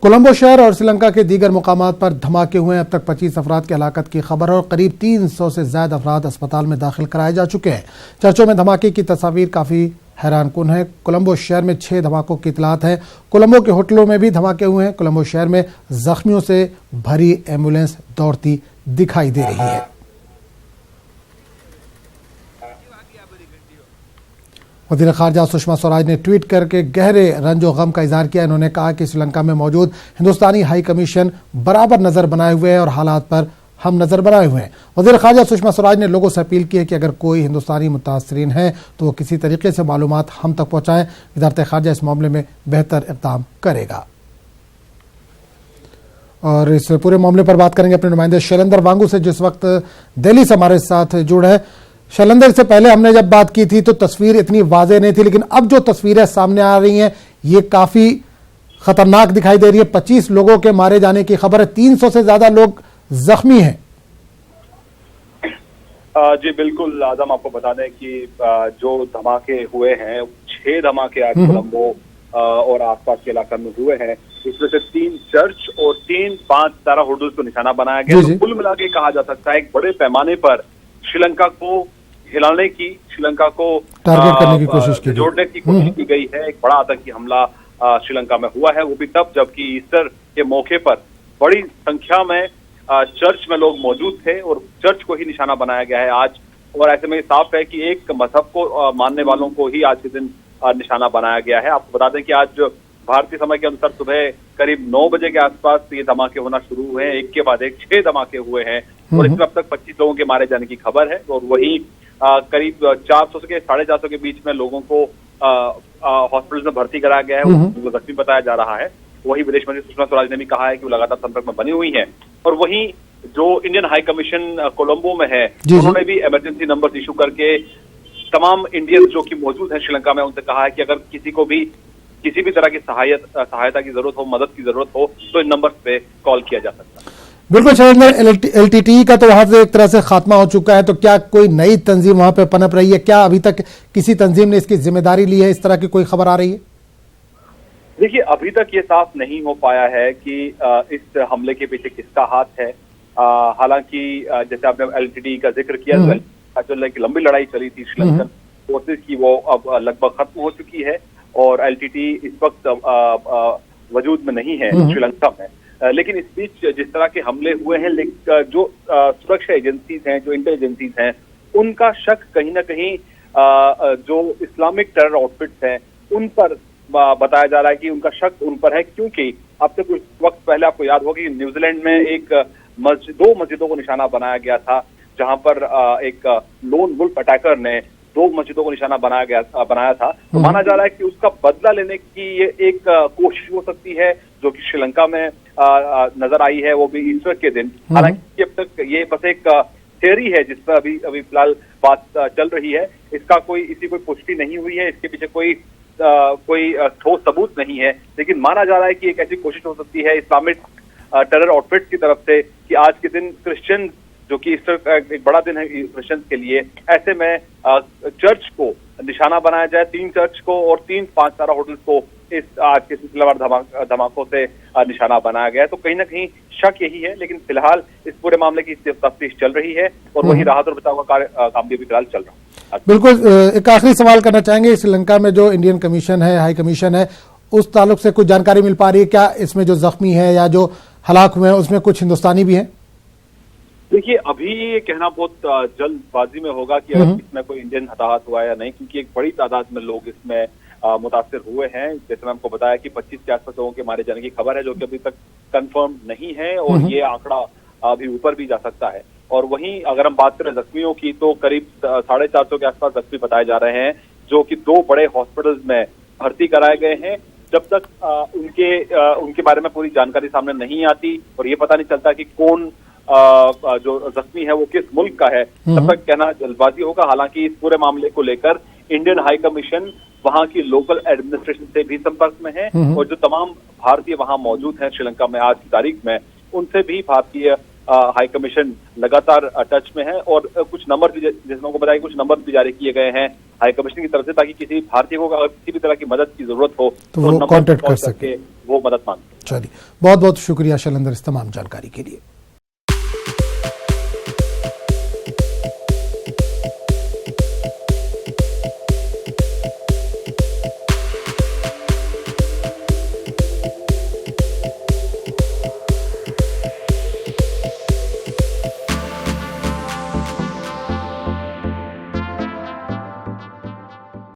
कोलंबो शहर और श्रीलंका के दीगर मुकामात पर धमाके हुए हैं। अब तक 25 अफराद की हलाकत की खबर और करीब 300 से ज्यादा अफराद अस्पताल में दाखिल कराए जा चुके हैं। चर्चों में धमाके की तस्वीर काफी हैरानकुन है। कोलंबो शहर में 6 धमाकों की इतलात है। कोलंबो के होटलों में भी धमाके हुए हैं। कोलंबो शहर में जख्मियों से भरी एम्बुलेंस दौड़ती दिखाई दे रही है। वज़ीर ख़ारजा सुषमा स्वराज ने ट्वीट करके गहरे रंजो गम का इजहार किया। इन्होंने कहा कि श्रीलंका में मौजूद हिंदुस्तानी हाई कमीशन बराबर नजर बनाए हुए है और हालात पर हम नजर बनाए हुए हैं। वज़ीर ख़ारजा सुषमा स्वराज ने लोगों से अपील की है कि अगर कोई हिंदुस्तानी मुतासरीन है तो वो किसी तरीके से मालूमात हम तक पहुँचाएँ। वज़ारत ख़ारजा इस मामले में बेहतर इक़दाम करेगा। और इस पूरे मामले पर बात करेंगे अपने नुमाइंदे शैलेंद्र वांगू से, जिस वक्त दिल्ली से हमारे साथ जुड़े हैं। शैलेंद्र, से पहले हमने जब बात की थी तो तस्वीर इतनी वाज़ेह नहीं थी, लेकिन अब जो तस्वीरें सामने आ रही हैं ये काफी खतरनाक दिखाई दे रही है। 25 लोगों के मारे जाने की खबर है, 300 से ज्यादा लोग जख्मी हैं। जी बिल्कुल आजम, आपको बता दें कि जो धमाके हुए हैं 6 धमाके आज कोलंबो और आसपास के इलाका में हुए हैं। इसमें से 3 चर्च और 3 5 तारा होटल्स को निशाना बनाया गया। तो कुल मिला के कहा जा सकता है एक बड़े पैमाने पर श्रीलंका को हिलाने की, श्रीलंका को टारगेट करने की कोशिश की, जोड़ने की कोशिश की गई है। एक बड़ा आतंकी हमला श्रीलंका में हुआ है, वो भी तब जबकि ईस्टर के मौके पर बड़ी संख्या में चर्च में लोग मौजूद थे और चर्च को ही निशाना बनाया गया है आज। और ऐसे में साफ है कि एक मजहब को मानने वालों को ही आज के दिन निशाना बनाया गया है। आपको बता दें कि आज भारतीय समय के अनुसार सुबह करीब 9 बजे के आसपास ये धमाके होना शुरू हुए हैं। एक के बाद एक 6 धमाके हुए हैं और इसमें अब तक 25 लोगों के मारे जाने की खबर है। और वही करीब 400 से 450 के बीच में लोगों को हॉस्पिटल में भर्ती कराया गया है, वो जख्मी बताया जा रहा है। वही विदेश मंत्री सुषमा स्वराज ने भी कहा है कि वो लगातार संपर्क में बनी हुई है। और वही जो इंडियन हाई कमीशन कोलंबो में है, उन्होंने भी इमरजेंसी नंबर इशू करके तमाम इंडियन जो कि मौजूद हैं श्रीलंका में, उनसे कहा है कि अगर किसी को भी किसी भी तरह की सहायता की जरूरत हो, मदद की जरूरत हो, तो इन नंबर पे कॉल किया जा सकता है। बिल्कुल शैलेंद्र, LTTE का तो वहां से एक तरह से खात्मा हो चुका है, तो क्या कोई नई तंजीम वहां पे पनप रही है? क्या अभी तक किसी तंजीम ने इसकी जिम्मेदारी ली है? इस तरह की कोई खबर आ रही है? देखिए, अभी तक ये साफ नहीं हो पाया है कि इस हमले के पीछे किसका हाथ है। हालांकि जैसे आपने LTTE का जिक्र किया, तो की लंबी लड़ाई चली थी श्रीलंकन फोर्सेज की, वो अब लगभग खत्म हो चुकी है और LTTE इस वक्त वजूद में नहीं है श्रीलंका में। लेकिन इस बीच जिस तरह के हमले हुए हैं, जो सुरक्षा एजेंसीज हैं, जो इंटेलिजेंसीज हैं, उनका शक कहीं ना कहीं जो इस्लामिक टेरर आउटफिट्स हैं उन पर बताया जा रहा है कि उनका शक उन पर है। क्योंकि अब से कुछ वक्त पहले आपको याद होगा कि न्यूजीलैंड में एक दो मस्जिदों को निशाना बनाया गया था, जहां पर एक लोन वुल्फ अटैकर ने 2 मस्जिदों को निशाना बनाया था। तो माना जा रहा है कि उसका बदला लेने की ये एक कोशिश हो सकती है, जो कि श्रीलंका में नजर आई है, वो भी ईस्टर के दिन। हालांकि अब तक ये बस एक थियरी है जिस पर अभी फिलहाल बात चल रही है। इसकी कोई पुष्टि नहीं हुई है, इसके पीछे कोई ठोस सबूत नहीं है। लेकिन माना जा रहा है कि एक ऐसी कोशिश हो सकती है इस्लामिक टेरर आउटफिट की तरफ से कि आज के दिन क्रिश्चियन, जो कि ईस्टर का एक बड़ा दिन है क्रिश्चियंस के लिए, ऐसे में चर्च को निशाना बनाया जाए, 3 चर्च को और 3 5 तारा होटल्स को इस आज के सिलसिलेवार धमाकों से निशाना बनाया गया है। तो कहीं ना कहीं शक यही है, लेकिन फिलहाल इस पूरे मामले की तफ्तीश चल रही है और वही राहत और बचाव का काम भी फिलहाल चल रहा है। बिल्कुल, एक आखिरी सवाल करना चाहेंगे, श्रीलंका में जो इंडियन कमीशन है, हाई कमीशन है, उस ताल्लुक से कुछ जानकारी मिल पा रही है क्या? इसमें जो जख्मी है या जो हलाक हुए हैं उसमें कुछ हिंदुस्तानी भी हैं? देखिए, अभी ये कहना बहुत जल्दबाजी में होगा कि अगर इसमें कोई इंडियन हताहत हुआ या नहीं, क्योंकि एक बड़ी तादाद में लोग इसमें मुतासिर हुए हैं। जैसे मैं आपको बताया कि 25 के आसपास लोगों के मारे जाने की खबर है, जो कि अभी तक कंफर्म नहीं है और ये आंकड़ा अभी ऊपर भी जा सकता है। और वहीं अगर हम बात करें जख्मियों की, तो करीब 450 के आसपास जख्मी बताए जा रहे हैं, जो कि 2 बड़े हॉस्पिटल्स में भर्ती कराए गए हैं। जब तक उनके बारे में पूरी जानकारी सामने नहीं आती और ये पता नहीं चलता कि कौन जो जख्मी है वो किस मुल्क का है, तब तक कहना जल्दबाजी होगा। हालांकि इस पूरे मामले को लेकर इंडियन हाई कमीशन वहां की लोकल एडमिनिस्ट्रेशन से भी संपर्क में है और जो तमाम भारतीय वहां मौजूद हैं श्रीलंका में आज की तारीख में, उनसे भी भारतीय हाई कमीशन लगातार टच में है और कुछ नंबर भी, जैसे उनको बताया, कुछ नंबर भी जारी किए गए हैं हाई कमीशन की तरफ से, ताकि किसी भारतीय को अगर किसी भी तरह की मदद की जरूरत हो तो वो कांटेक्ट कर सके, वो मदद मांगे। चलिए, बहुत बहुत शुक्रिया शैलेंद्र इस तमाम जानकारी के लिए।